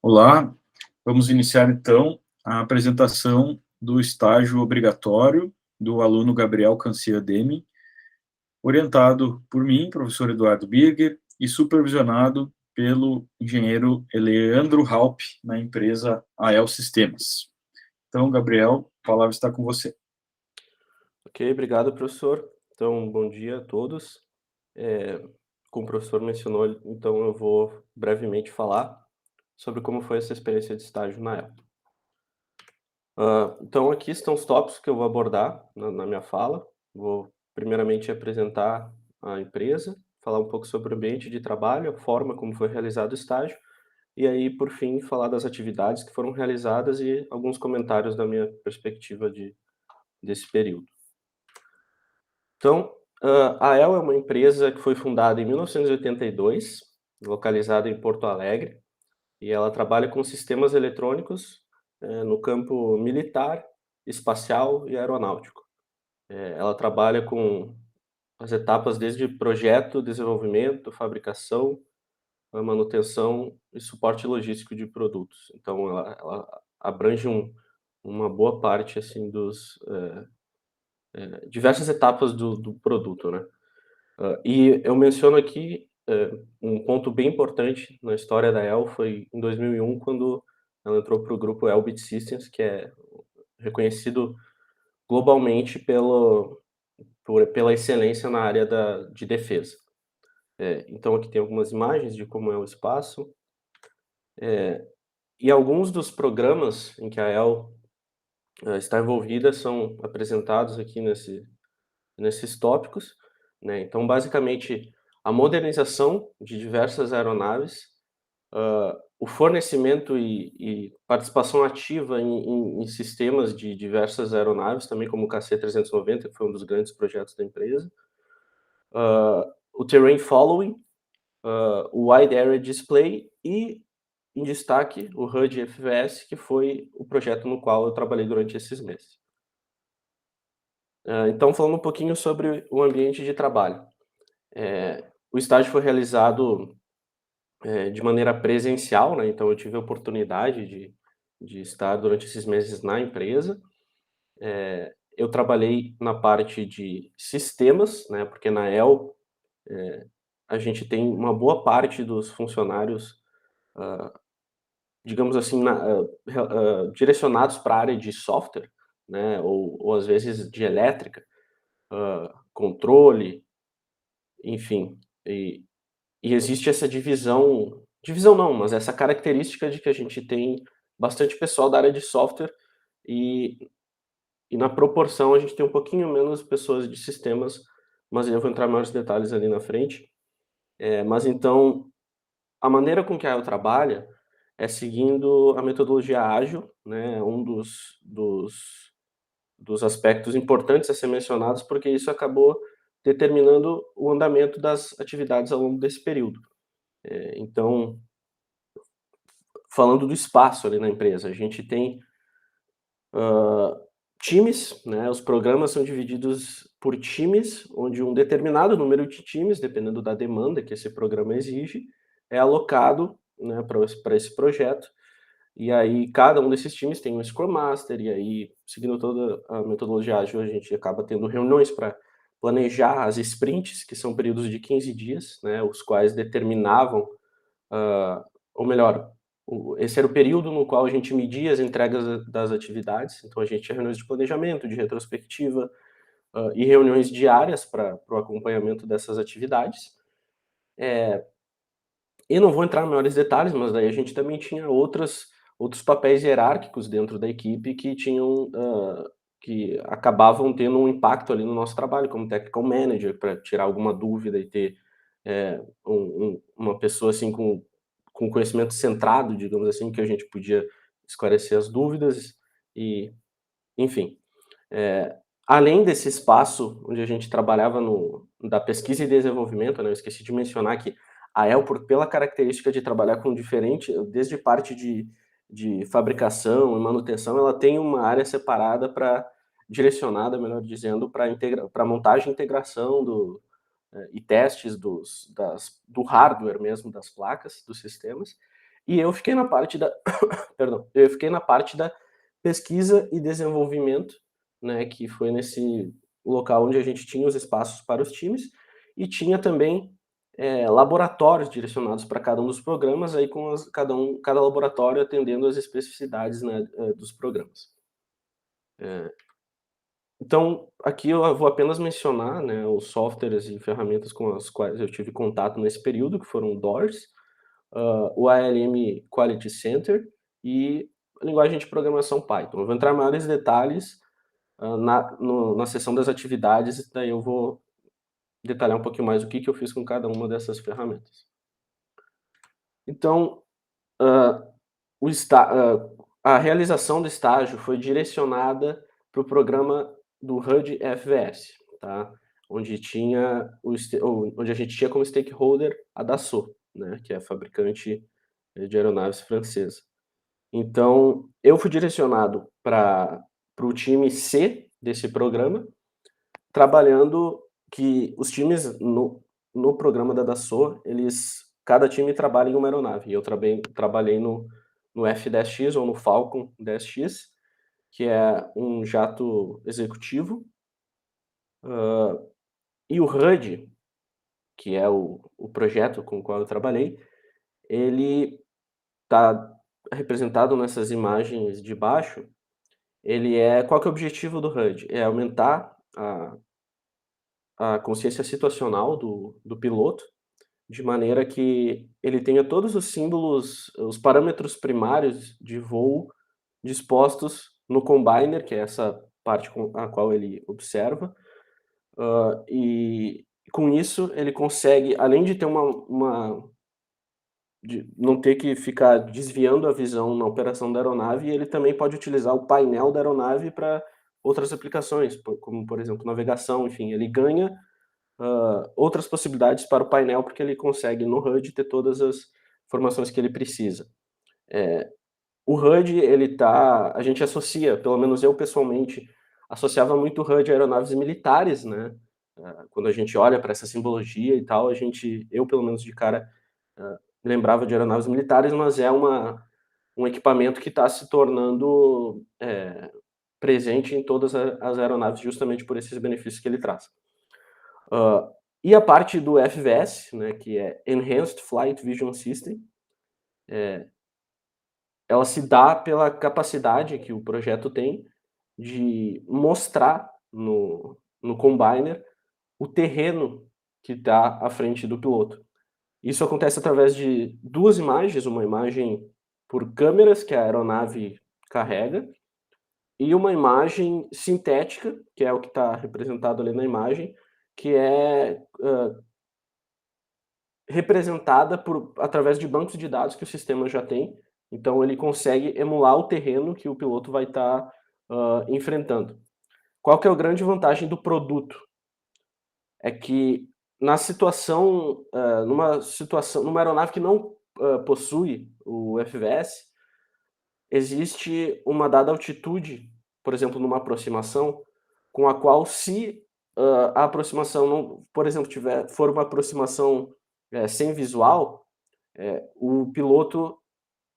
Olá, vamos iniciar então a apresentação do estágio obrigatório do aluno Gabriel Cancia Demi, orientado por mim, professor Eduardo Birger, e supervisionado pelo engenheiro Leandro Halp, na empresa AEL Sistemas. Então, Gabriel, a palavra está com você. Ok, obrigado, professor. Então, bom dia a todos. Eh, Como o professor mencionou, então eu vou brevemente falar sobre como foi essa experiência de estágio na Apple. Então, aqui estão os tópicos que eu vou abordar na minha fala. Vou primeiramente apresentar a empresa, falar um pouco sobre o ambiente de trabalho, a forma como foi realizado o estágio, e aí, por fim, falar das atividades que foram realizadas e alguns comentários da minha perspectiva desse período. Então, a El é uma empresa que foi fundada em 1982, localizada em Porto Alegre, e ela trabalha com sistemas eletrônicos, no campo militar, espacial e aeronáutico. Ela trabalha com as etapas desde projeto, desenvolvimento, fabricação, a manutenção e suporte logístico de produtos. Então ela abrange uma boa parte, assim, dos, diversas etapas do produto, né. E eu menciono aqui, um ponto bem importante na história da El foi em 2001, quando ela entrou para o grupo Elbit Systems, que é reconhecido globalmente pela excelência na área de defesa. Então aqui tem algumas imagens de como é o espaço, e alguns dos programas em que a El, está envolvida são apresentados aqui nesses tópicos, né. Então, basicamente, a modernização de diversas aeronaves, o fornecimento e participação ativa em sistemas de diversas aeronaves, também como o KC-390, que foi um dos grandes projetos da empresa, o terrain following, o wide area display e, em destaque, o HUD FVS, que foi o projeto no qual eu trabalhei durante esses meses. Então, falando um pouquinho sobre o ambiente de trabalho. O estágio foi realizado, de maneira presencial, né, então eu tive a oportunidade de estar durante esses meses na empresa. Eu trabalhei na parte de sistemas, né, porque na El, a gente tem uma boa parte dos funcionários, digamos assim, direcionados para a área de software, né, ou às vezes de elétrica, controle, enfim. E existe essa divisão não, mas essa característica de que a gente tem bastante pessoal da área de software e e na proporção a gente tem um pouquinho menos pessoas de sistemas, mas eu vou entrar em maiores detalhes ali na frente. Mas então, a maneira com que a Eu trabalha é seguindo a metodologia ágil, né, um dos aspectos importantes a ser mencionados, porque isso acabou determinando o andamento das atividades ao longo desse período. Então, falando do espaço ali na empresa, a gente tem times, né, os programas são divididos por times, onde um determinado número de times, dependendo da demanda que esse programa exige, é alocado, né, para esse projeto. E aí cada um desses times tem um Scrum Master, e aí, seguindo toda a metodologia ágil, a gente acaba tendo reuniões para planejar as sprints, que são períodos de 15 dias, né, os quais determinavam, ou melhor, esse era o período no qual a gente media as entregas das atividades, então a gente tinha reuniões de planejamento, de retrospectiva, e reuniões diárias para o acompanhamento dessas atividades. E não vou entrar em maiores detalhes, mas daí a gente também tinha outros papéis hierárquicos dentro da equipe que tinham, que acabavam tendo um impacto ali no nosso trabalho, como technical manager, para tirar alguma dúvida e ter, uma pessoa, assim, com conhecimento centrado, digamos assim, que a gente podia esclarecer as dúvidas e, enfim. Além desse espaço onde a gente trabalhava da pesquisa e desenvolvimento, né, eu esqueci de mencionar que a Elpor, pela característica de trabalhar com diferente desde parte de fabricação e manutenção, ela tem uma área separada para direcionada, melhor dizendo, para montagem e integração e testes do hardware mesmo das placas, dos sistemas. E eu fiquei na parte da perdão, eu fiquei na parte da pesquisa e desenvolvimento, né, que foi nesse local onde a gente tinha os espaços para os times, e tinha também, laboratórios direcionados para cada um dos programas, aí com cada laboratório atendendo às especificidades, né, dos programas. Então, aqui eu vou apenas mencionar, né, os softwares e ferramentas com as quais eu tive contato nesse período, que foram o DOORS, o ALM Quality Center e a linguagem de programação Python. Eu vou entrar em maiores detalhes, na seção das atividades, daí eu vou detalhar um pouquinho mais o que eu fiz com cada uma dessas ferramentas. Então, hã, o esta a realização do estágio foi direcionada para o programa do HUD FVS, tá, onde tinha onde a gente tinha como stakeholder a Dassault, né, que é a fabricante de aeronaves francesa. Então, eu fui direcionado para o time C desse programa, trabalhando que os times no programa da Dassault, cada time trabalha em uma aeronave, e eu trabalhei no F-10X ou no Falcon 10X, que é um jato executivo, e o HUD, que é o projeto com o qual eu trabalhei, ele está representado nessas imagens de baixo. Qual que é o objetivo do HUD? É aumentar a consciência situacional do piloto, de maneira que ele tenha todos os símbolos, os parâmetros primários de voo dispostos no combiner, que é essa parte com a qual ele observa, e com isso ele consegue, além de ter de não ter que ficar desviando a visão na operação da aeronave, ele também pode utilizar o painel da aeronave para outras aplicações, como, por exemplo, navegação, enfim, ele ganha outras possibilidades para o painel, porque ele consegue no HUD ter todas as informações que ele precisa. O HUD, a gente associa, pelo menos eu pessoalmente, associava muito o HUD a aeronaves militares, né? Quando a gente olha para essa simbologia e tal, eu pelo menos de cara, lembrava de aeronaves militares, mas é um equipamento que está se tornando presente em todas as aeronaves, justamente por esses benefícios que ele traz. E a parte do FVS, né, que é Enhanced Flight Vision System, ela se dá pela capacidade que o projeto tem de mostrar no combiner o terreno que está à frente do piloto. Isso acontece através de duas imagens, uma imagem por câmeras que a aeronave carrega, e uma imagem sintética, que é o que está representado ali na imagem, que é representada através de bancos de dados que o sistema já tem. Então ele consegue emular o terreno que o piloto vai estar enfrentando. Qual que é a grande vantagem do produto? É que numa aeronave que não possui o FVS, existe uma dada altitude, por exemplo, numa aproximação, com a qual se a aproximação não, por exemplo, for uma aproximação sem visual, o piloto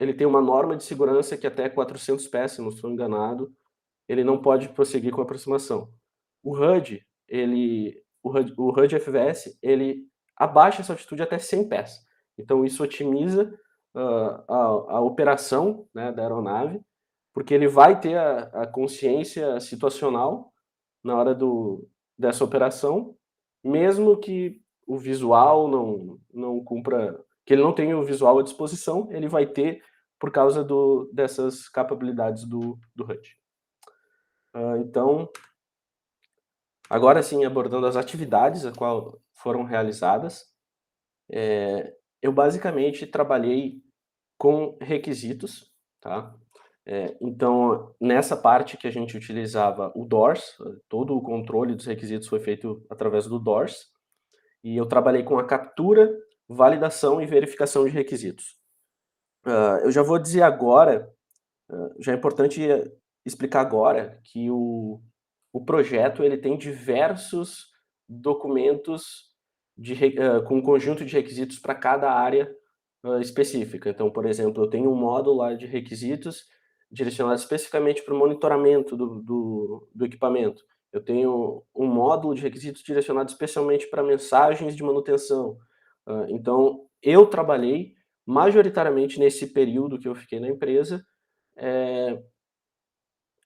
ele tem uma norma de segurança que até 400 pés, se não estou enganado, ele não pode prosseguir com a aproximação. O HUD, o HUD FVS, ele abaixa essa altitude até 100 pés. Então isso otimiza a operação, né, da aeronave, porque ele vai ter a consciência situacional na hora dessa operação, mesmo que o visual não cumpra, que ele não tenha o visual à disposição, ele vai ter por causa dessas capacidades do HUD. Então, agora sim, abordando as atividades a qual foram realizadas, eu basicamente trabalhei com requisitos, tá? Então, nessa parte que a gente utilizava o DOORS, todo o controle dos requisitos foi feito através do DOORS, e eu trabalhei com a captura, validação e verificação de requisitos. Eu já vou dizer agora, já é importante explicar agora que o projeto ele tem diversos documentos com um conjunto de requisitos para cada área específica. Então, por exemplo, eu tenho um módulo lá de requisitos direcionado especificamente para o monitoramento do equipamento. Eu tenho um módulo de requisitos direcionado especialmente para mensagens de manutenção. Então, eu trabalhei majoritariamente nesse período que eu fiquei na empresa,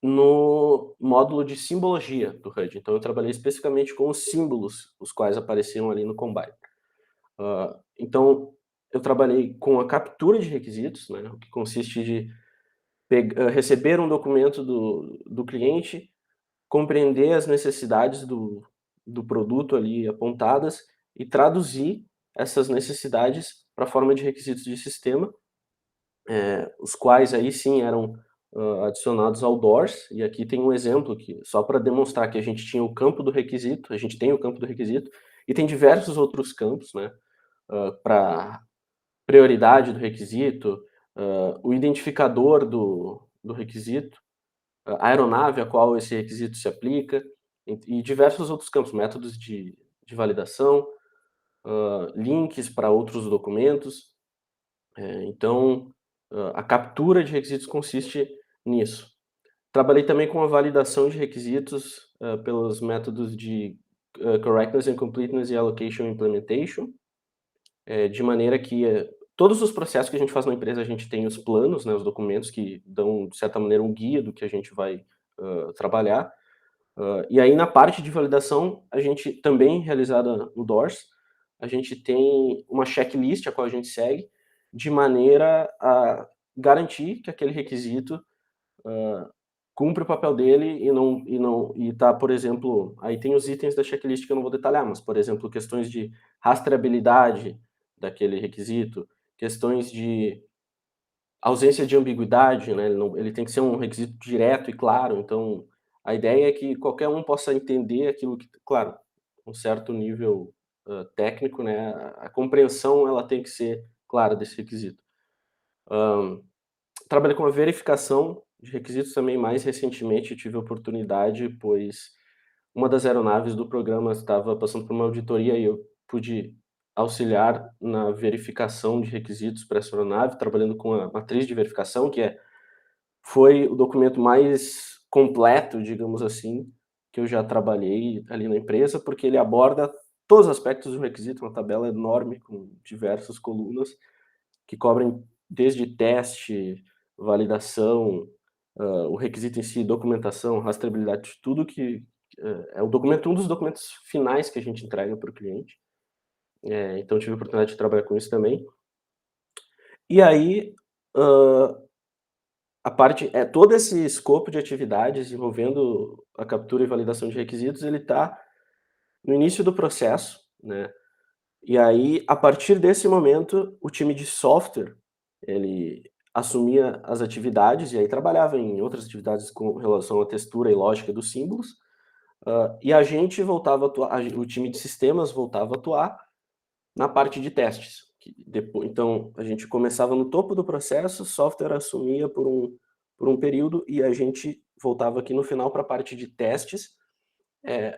no módulo de simbologia do HUD. Então, eu trabalhei especificamente com os símbolos, os quais apareciam ali no Combine. Então, eu trabalhei com a captura de requisitos, né, o que consiste de receber um documento do cliente, compreender as necessidades do produto ali apontadas e traduzir essas necessidades para a forma de requisitos de sistema, os quais aí sim eram adicionados ao DORS, e aqui tem um exemplo que só para demonstrar que a gente tinha o campo do requisito, a gente tem o campo do requisito, e tem diversos outros campos, né, para prioridade do requisito, o identificador do requisito, a aeronave a qual esse requisito se aplica, e diversos outros campos, métodos de validação, links para outros documentos. Então, a captura de requisitos consiste nisso. Trabalhei também com a validação de requisitos pelos métodos de Correctness and Completeness e Allocation Implementation, de maneira que todos os processos que a gente faz na empresa, a gente tem os planos, né, os documentos que dão, de certa maneira, um guia do que a gente vai trabalhar. E aí, na parte de validação, a gente também, realizada no DORS, a gente tem uma checklist a qual a gente segue, de maneira a garantir que aquele requisito cumpre o papel dele e tá, por exemplo, aí tem os itens da checklist que eu não vou detalhar, mas, por exemplo, questões de rastreabilidade daquele requisito, questões de ausência de ambiguidade, né, ele tem que ser um requisito direto e claro, então a ideia é que qualquer um possa entender aquilo que, claro, um certo nível técnico, né, a compreensão ela tem que ser clara desse requisito. Trabalhei com a verificação de requisitos também mais recentemente, tive a oportunidade, pois uma das aeronaves do programa estava passando por uma auditoria e eu pude auxiliar na verificação de requisitos para essa aeronave, trabalhando com a matriz de verificação, foi o documento mais completo, digamos assim, que eu já trabalhei ali na empresa, porque ele aborda todos os aspectos do requisito, uma tabela enorme com diversas colunas que cobrem desde teste, validação, o requisito em si, documentação, rastreabilidade, tudo que é o documento, um dos documentos finais que a gente entrega para o cliente. Então tive a oportunidade de trabalhar com isso também. E aí, a parte todo esse escopo de atividades envolvendo a captura e validação de requisitos, ele está no início do processo, né. E aí, a partir desse momento, o time de software, ele assumia as atividades e aí trabalhava em outras atividades com relação à textura e lógica dos símbolos, e a gente voltava a atuar, o time de sistemas voltava a atuar na parte de testes. Então, a gente começava no topo do processo, o software assumia por um período e a gente voltava aqui no final para a parte de testes,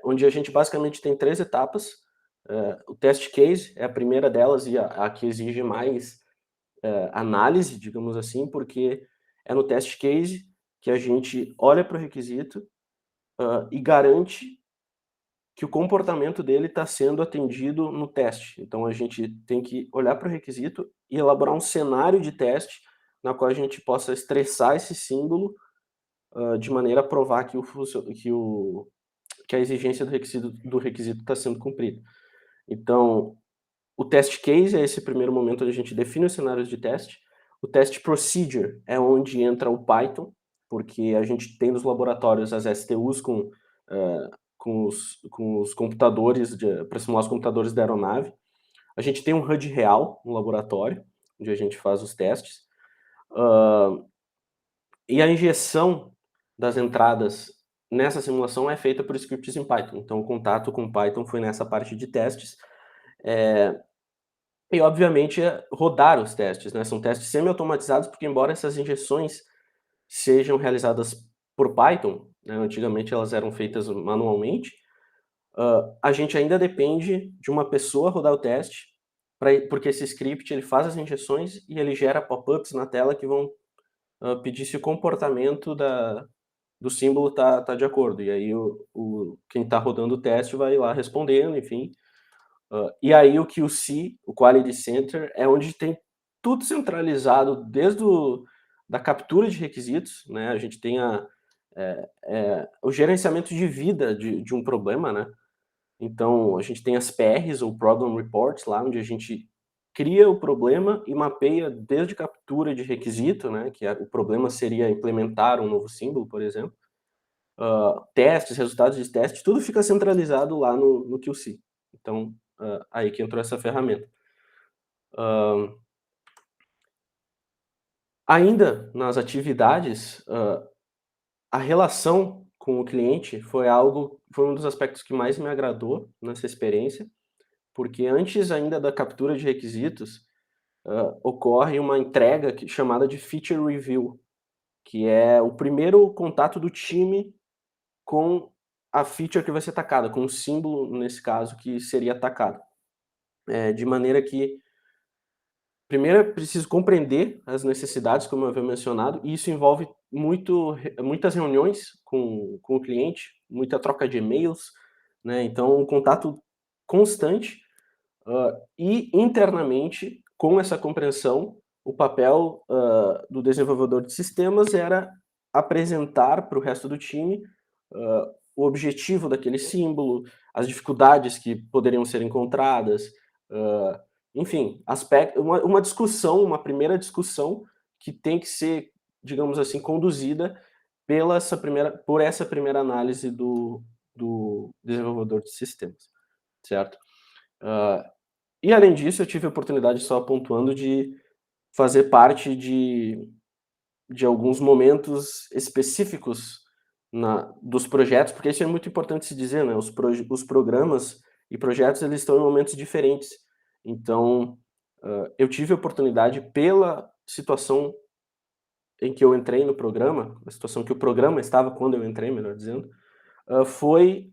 onde a gente basicamente tem 3 etapas. O test case é a primeira delas e a que exige mais análise, digamos assim, porque é no test case que a gente olha para o requisito e garante que o comportamento dele está sendo atendido no teste. Então a gente tem que olhar para o requisito e elaborar um cenário de teste na qual a gente possa estressar esse símbolo de maneira a provar que a exigência do requisito está sendo cumprida. Então, o test case é esse primeiro momento onde a gente define os cenários de teste. O test procedure é onde entra o Python, porque a gente tem nos laboratórios as STUs com os computadores para simular os computadores da aeronave. A gente tem um HUD real no laboratório, onde a gente faz os testes. E a injeção das entradas nessa simulação é feita por scripts em Python. Então, o contato com Python foi nessa parte de testes. E, obviamente, rodar os testes, né? São testes semi-automatizados, porque embora essas injeções sejam realizadas por Python, né, antigamente elas eram feitas manualmente, a gente ainda depende de uma pessoa rodar o teste porque esse script ele faz as injeções e ele gera pop-ups na tela que vão pedir se o comportamento do símbolo tá de acordo. E aí quem está rodando o teste vai lá respondendo, enfim. E aí o QC, o Quality Center, é onde tem tudo centralizado, desde da captura de requisitos, né? A gente tem o gerenciamento de vida de um problema, né? Então, a gente tem as PRs, ou Problem Reports, lá onde a gente cria o problema e mapeia desde captura de requisito, né, que o problema seria implementar um novo símbolo, por exemplo, testes, resultados de teste, tudo fica centralizado lá no QC. Então, aí que entrou essa ferramenta. Ainda nas atividades, a relação com o cliente foi um dos aspectos que mais me agradou nessa experiência, porque antes ainda da captura de requisitos, ocorre uma entrega chamada de Feature Review, que é o primeiro contato do time com a feature que vai ser atacada, com o símbolo, nesse caso, que seria atacado. De maneira que, primeiro é preciso compreender as necessidades, como eu havia mencionado, e isso envolve muitas reuniões com o cliente, muita troca de e-mails, né? Então, um contato constante. E internamente, com essa compreensão, o papel do desenvolvedor de sistemas era apresentar para o resto do time o objetivo daquele símbolo, as dificuldades que poderiam ser encontradas, enfim, uma discussão, uma primeira discussão que tem que ser, digamos assim, conduzida por essa primeira análise do desenvolvedor de sistemas, certo? E além disso, eu tive a oportunidade, só pontuando, de fazer parte de alguns momentos específicos dos projetos, porque isso é muito importante se dizer, né? Os programas e projetos, eles estão em momentos diferentes. Então, eu tive a oportunidade, pela situação em que eu entrei no programa, a situação que o programa estava quando eu entrei, melhor dizendo, foi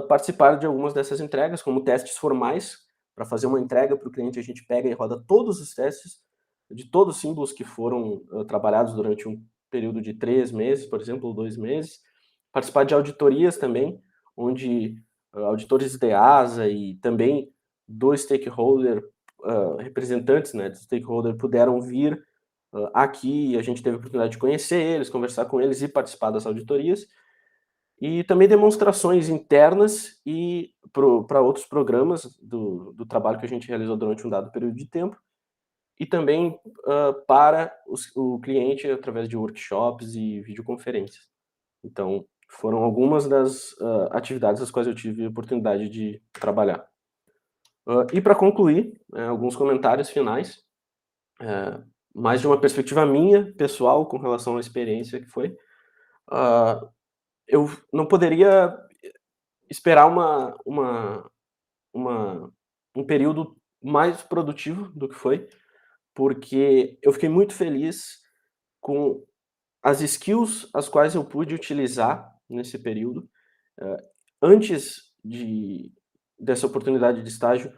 participar de algumas dessas entregas, como testes formais. Para fazer uma entrega para o cliente, a gente pega e roda todos os testes de todos os símbolos que foram trabalhados durante um período de 3 meses, por exemplo, ou 2 meses. Participar de auditorias também, onde auditores da EASA e também do stakeholder, representantes, né, do stakeholder, puderam vir aqui, e a gente teve a oportunidade de conhecer eles, conversar com eles e participar das auditorias. E também demonstrações internas e para outros programas do trabalho que a gente realizou durante um dado período de tempo, e também para o cliente através de workshops e videoconferências. Então, foram algumas das atividades às quais eu tive a oportunidade de trabalhar. E para concluir, alguns comentários finais, mais de uma perspectiva minha, pessoal, com relação à experiência que foi. Eu não poderia esperar um período mais produtivo do que foi, porque eu fiquei muito feliz com as skills as quais eu pude utilizar nesse período. Antes dessa oportunidade de estágio,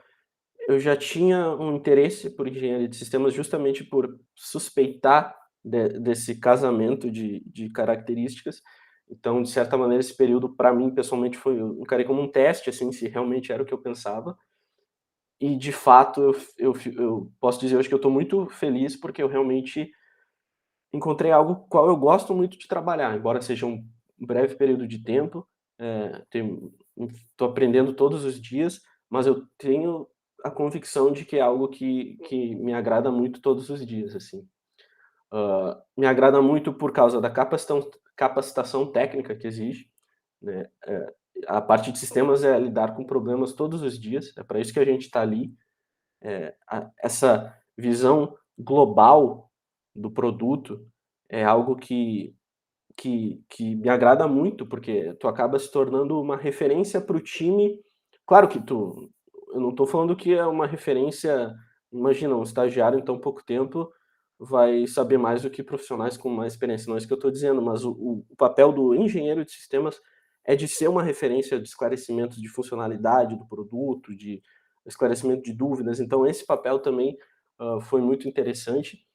eu já tinha um interesse por engenharia de sistemas, justamente por suspeitar desse casamento de características. Então, de certa maneira, esse período, para mim, pessoalmente, eu encarei como um teste, assim, se realmente era o que eu pensava. E, de fato, eu posso dizer hoje que eu estou muito feliz, porque eu realmente encontrei algo qual eu gosto muito de trabalhar, embora seja um breve período de tempo. Estou aprendendo todos os dias, mas eu tenho a convicção de que é algo que me agrada muito todos os dias, assim. Me agrada muito por causa da capacitação técnica que exige, né? A parte de sistemas é lidar com problemas todos os dias, é para isso que a gente está ali. Essa visão global do produto é algo que me agrada muito, porque tu acaba se tornando uma referência para o time. Claro que eu não estou falando que é uma referência. Imagina, um estagiário em tão pouco tempo vai saber mais do que profissionais com mais experiência, não é isso que eu estou dizendo, mas o papel do engenheiro de sistemas é de ser uma referência de esclarecimento de funcionalidade do produto, esclarecimento de dúvidas. Então, esse papel também foi muito interessante.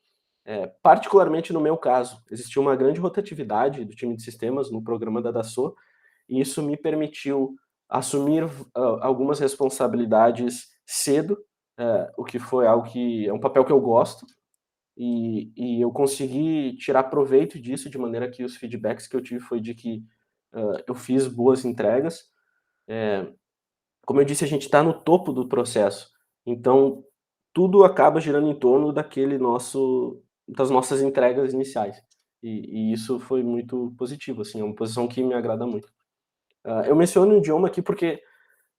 Particularmente no meu caso, existia uma grande rotatividade do time de sistemas no programa da Dassault, e isso me permitiu assumir algumas responsabilidades cedo, o que foi algo que é um papel que eu gosto, e eu consegui tirar proveito disso, de maneira que os feedbacks que eu tive foi de que eu fiz boas entregas. Como eu disse, a gente está no topo do processo, então tudo acaba girando em torno das nossas entregas iniciais. E isso foi muito positivo, assim, é uma posição que me agrada muito. Eu menciono o idioma aqui porque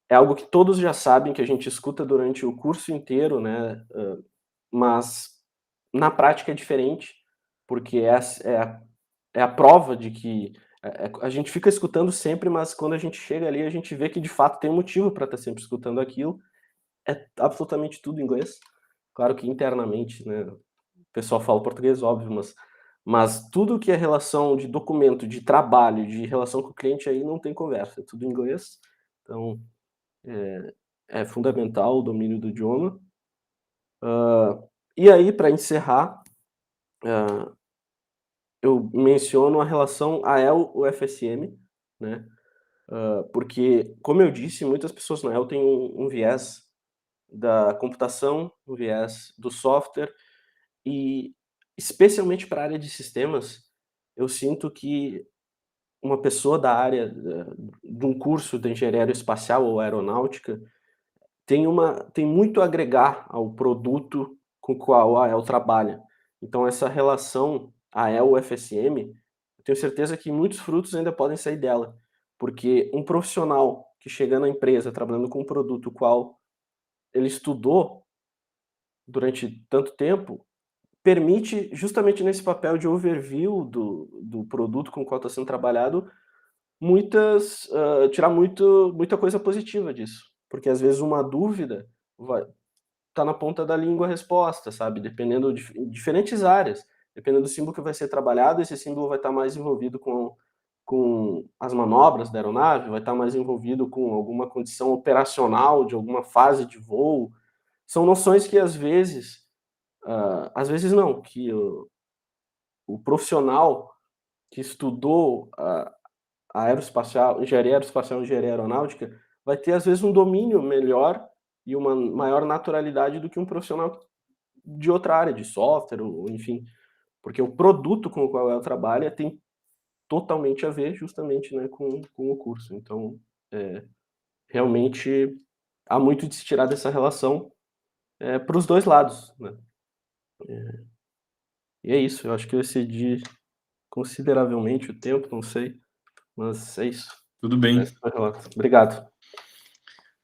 é algo que todos já sabem, que a gente escuta durante o curso inteiro, né, mas na prática é diferente, porque é a prova de que a gente fica escutando sempre, mas quando a gente chega ali, a gente vê que de fato tem um motivo para estar sempre escutando aquilo. É absolutamente tudo em inglês. Claro que internamente, né, o pessoal fala português, óbvio, mas tudo que é relação de documento, de trabalho, de relação com o cliente, aí não tem conversa, é tudo em inglês. Então, é fundamental o domínio do idioma. E aí, para encerrar, eu menciono a relação AEL-UFSM, né, porque, como eu disse, muitas pessoas na AEL têm um viés da computação, um viés do software, e especialmente para a área de sistemas, eu sinto que uma pessoa da área de um curso de engenharia aeroespacial ou aeronáutica tem muito a agregar ao produto com o qual a AEL trabalha. Então essa relação AEL-UFSM, eu tenho certeza que muitos frutos ainda podem sair dela, porque um profissional que chega na empresa trabalhando com um produto o qual ele estudou durante tanto tempo, permite, justamente nesse papel de overview do produto com o qual está sendo trabalhado, tirar muita coisa positiva disso. Porque às vezes uma dúvida tá na ponta da língua a resposta, sabe? Dependendo de diferentes áreas. Dependendo do símbolo que vai ser trabalhado, esse símbolo vai estar mais envolvido com as manobras da aeronave, vai estar mais envolvido com alguma condição operacional de alguma fase de voo. São noções que às vezes não, que o profissional que estudou a aeroespacial, engenharia aeronáutica, vai ter às vezes um domínio melhor e uma maior naturalidade do que um profissional de outra área, de software, ou enfim, porque o produto com o qual ela trabalha tem totalmente a ver justamente, né, com o curso. Então, realmente há muito de se tirar dessa relação para os dois lados, né? E é isso, eu acho que eu excedi consideravelmente o tempo, não sei, mas é isso. Tudo bem. Esse foi o relato. Obrigado.